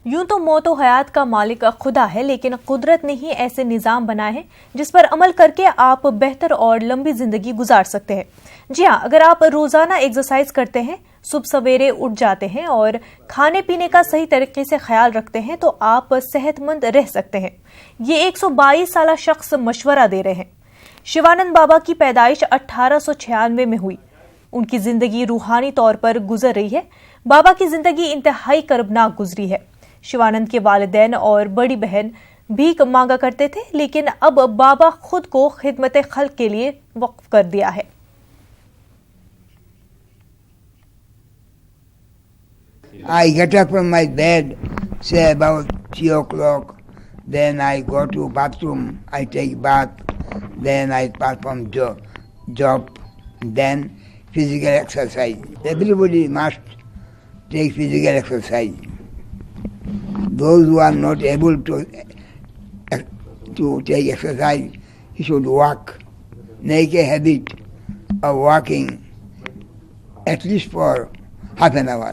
यूं तो मौत व हयात का मालिक खुदा है, लेकिन कुदरत ने ही ऐसे निज़ाम बनाए हैं जिस पर अमल करके आप बेहतर और लंबी जिंदगी गुजार सकते हैं। जी हाँ, अगर आप रोजाना एक्सरसाइज करते हैं, सुबह सवेरे उठ जाते हैं और खाने पीने का सही तरीके से ख्याल रखते हैं तो आप सेहतमंद रह सकते हैं। ये 122 साल शख्स मशवरा दे रहे हैं। शिवानंद बाबा की पैदाइश 1896 में हुई। उनकी जिंदगी रूहानी तौर पर गुजर रही है। बाबा की जिंदगी इंतहाई कर्बनाक गुजरी है। शिवानंद के वालिदैन और बड़ी बहन भीख मांगा करते थे, लेकिन अब बाबा खुद को खिदमत खल्क के लिए वक्फ कर दिया है। I get up from my bed, say about 3 o'clock, then I go to bathroom, I take bath, then I perform job, then physical exercise. Everybody must take physical exercise. Those who are not able to take exercise, he should walk. Make a habit of walking at least for half an hour.